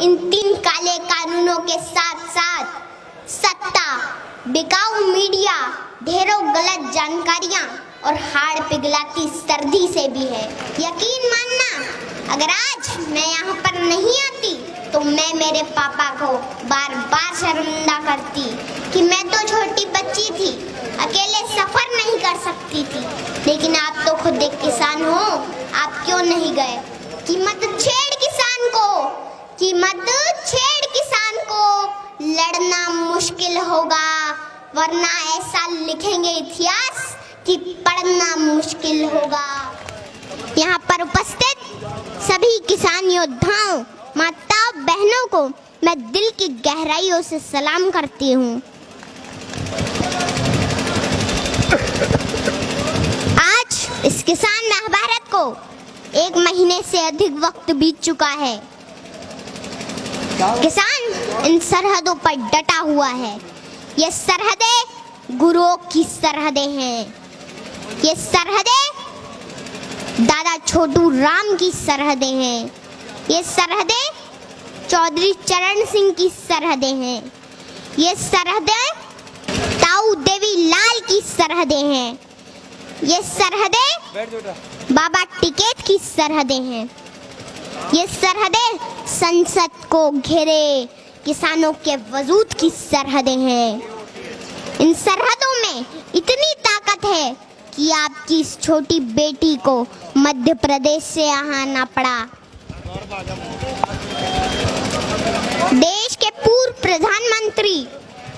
इन 3 काले कानूनों के साथ साथ सत्ता, बिकाऊ मीडिया, ढेरों गलत जानकारियां और हाड़ पिघलाती सर्दी से भी है। यकीन मानना, अगर आज मैं यहाँ पर नहीं आती तो मैं मेरे पापा को बार बार शर्मिंदा करती कि मैं तो छोटी बच्ची थी, अकेले सफर नहीं कर सकती थी। लेकिन आप तो खुद एक किसान हो, आप क्यों नहीं गए? कि मत छेड़ किसान को, कि मत छेड़ किसान को, लड़ना मुश्किल होगा, वरना ऐसा लिखेंगे इतिहास कि पढ़ना मुश्किल होगा। यहाँ पर उपस्थित सभी किसान योद्धाओं, माताओं, बहनों को मैं दिल की गहराइयों से सलाम करती हूँ। आज इस किसान महाभारत को 1 महीने से अधिक वक्त बीत चुका है। किसान इन सरहदों पर डटा हुआ है। ये सरहदें गुरुओं की सरहदें हैं। ये सरहदें दादा छोटू राम की सरहदें हैं। ये सरहदें चौधरी चरण सिंह की सरहदें हैं। ये सरहदें ताऊ देवी लाल की सरहदें हैं। ये सरहदें बाबा टिकैत की सरहदें हैं। ये सरहदें संसद को घेरे किसानों के वजूद की सरहदें हैं। इन सरहदों में इतनी ताकत है कि आपकी इस छोटी बेटी को मध्य प्रदेश से आना पड़ा। देश के पूर्व प्रधानमंत्री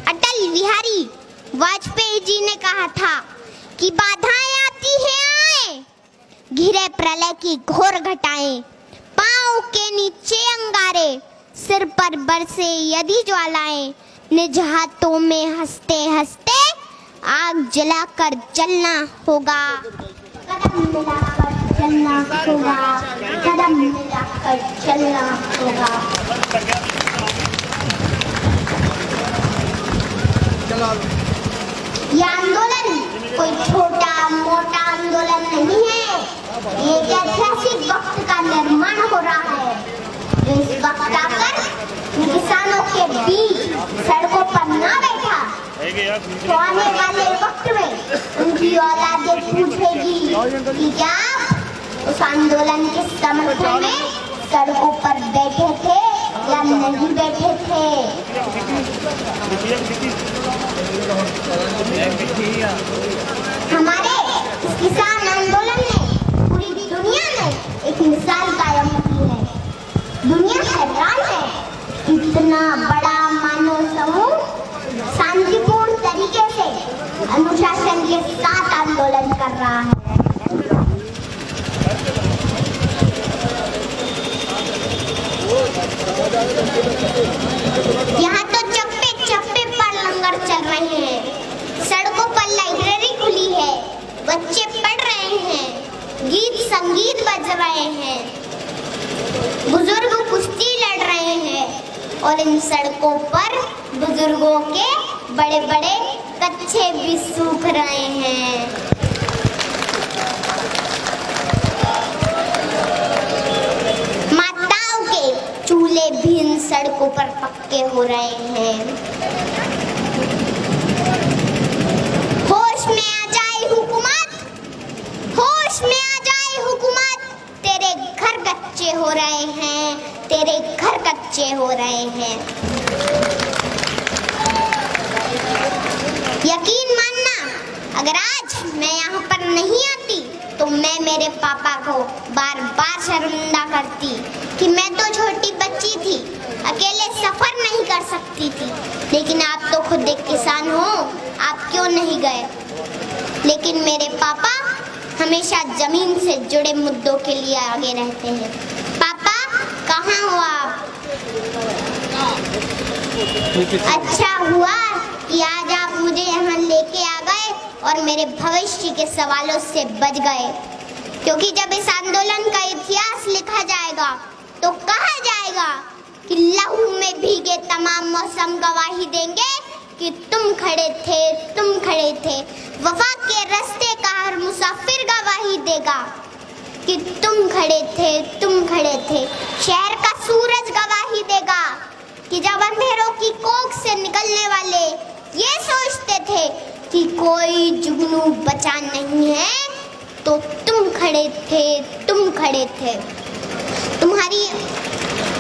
अटल बिहारी वाजपेयी जी ने कहा था कि बाधाएं आती हैं आए, घिरे प्रलय की घोर घटाएं, पांव के नीचे अंगारे, सिर पर बरसे यदि ज्वालाएं, निज हाथों में हंसते हंसते आग जलाकर जलना होगा। कदम मिलाकर चलना होगा, कदम मिलाकर चलना होगा। ये आंदोलन कोई छोटा मोटा आंदोलन नहीं है। ये एक ऐतिहासिक वक्त का निर्माण हो रहा है जो इस वक्त आकर किसानों के बीच सड़कों पर ना बैठा तो आने वाले वक्त में उनकी औलादें पूछेगी कि क्या उस आंदोलन के समर्थन में सड़कों पर बैठे थे या नहीं बैठे थे। हमारे इस किसान आंदोलन ने पूरी दुनिया में एक मिसाल कायम की है। दुनिया हैरान है, इतना बड़ा मानव समूह शांतिपूर्ण तरीके से अनुशासन के साथ आंदोलन कर रहा है। यहाँ तो चप्पे चप्पे पर लंगर चल रहे हैं, सड़कों पर लाइब्रेरी खुली है, बच्चे पढ़ रहे हैं, गीत संगीत बज रहे हैं, बुजुर्ग कुश्ती लड़ रहे हैं और इन सड़कों पर बुजुर्गों के बड़े बड़े कच्छे भी सूख रहे हैं। माताओं के चूल्हे भी इन सड़कों पर पक्के हो रहे हैं। होश में आ जाए हुकूमत, होश में आ जाए हुकूमत, तेरे घर कच्चे हो रहे हैं, तेरे घर कच्चे हो रहे हैं। यकीन मानना, अगर आज मैं यहाँ पर नहीं आती तो मैं मेरे पापा को बार बार शर्मिंदा करती कि मैं तो छोटी बच्ची थी, अकेले सफर नहीं कर सकती थी। लेकिन आप तो खुद एक किसान हो, आप क्यों नहीं गए? लेकिन मेरे पापा हमेशा जमीन से जुड़े मुद्दों के लिए आगे रहते हैं। पापा कहाँ हो आप? अच्छा हुआ कि आज आप मुझे यहाँ लेके आ गए और मेरे भविष्य के सवालों से बच गए, क्योंकि जब इस आंदोलन का इतिहास लिखा जाएगा तो कहा जाएगा कि लहू में भीगे तमाम मौसम गवाही देंगे कि तुम खड़े थे, तुम खड़े थे। वफा के रास्ते का हर मुसाफिर गवाही देगा कि तुम खड़े थे, तुम खड़े थे। शहर का सूरज गवाही देगा ये सोचते थे कि कोई जुगनू बचा नहीं है, तो तुम खड़े थे।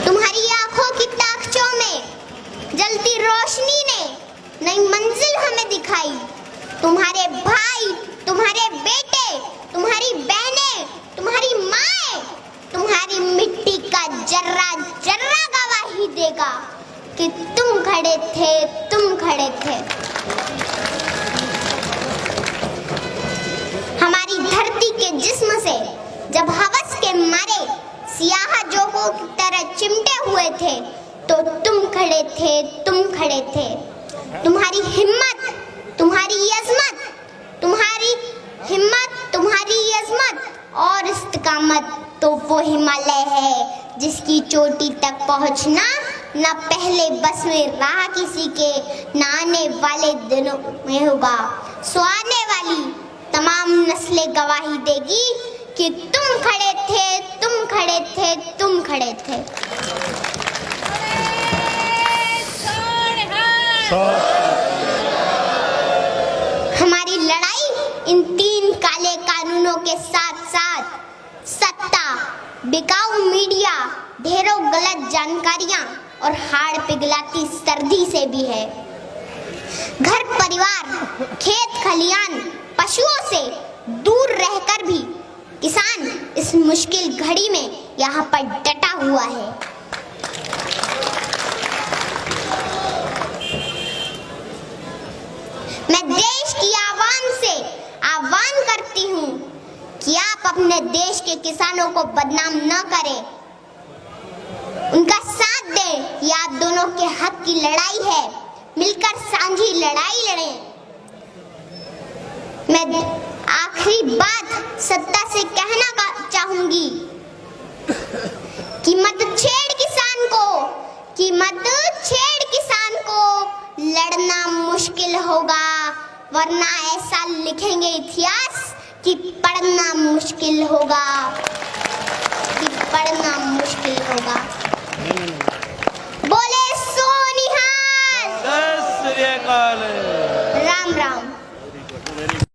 तुम्हारी आंखों की ताकचों में जलती रोशनी ने नई मंजिल हमें दिखाई। तुम्हारे भाई, तुम्हारे बेटे, तुम्हारी बहनें, तुम्हारी माएं, तुम्हारी मिट्टी का जर्रा जर्रा गवाही देगा कि तुम खड़े थे। हमारी धरती के जिस्म से जब हवस के मारे सियाह जोगों की तरह चिमटे हुए थे, तो तुम खड़े थे। तुम्हारी हिम्मत, तुम्हारी अज़मत और इस्तिकामत तो वो हिमालय है जिसकी चोटी तक पहुंचना न पहले बस में रहा किसी के, न आने वाले दिनों में होगा। सो आने वाली तमाम नस्लें गवाही देगी कि तुम खड़े थे। हमारी लड़ाई इन 3 काले कानूनों के साथ साथ सत्ता, बिकाऊ मीडिया, ढेरों गलत जानकारियां और हाड़ पिघलाती सर्दी से भी है। घर परिवार, खेत खलियान, पशुओं से दूर रहकर भी किसान इस मुश्किल घड़ी में यहाँ पर डटा हुआ है। मैं देश की आवाम से आह्वान करती हूँ कि आप अपने देश के किसानों को बदनाम न करें, उनका साथ दें। ये आप दोनों के हक की लड़ाई है, मिलकर साझी लड़ाई लड़ें। मैं आखिरी बात सत्ता से कहना चाहूंगी कि मत छेड़ किसान को, लड़ना मुश्किल होगा, वरना ऐसा लिखेंगे इतिहास कि पढ़ना मुश्किल होगा।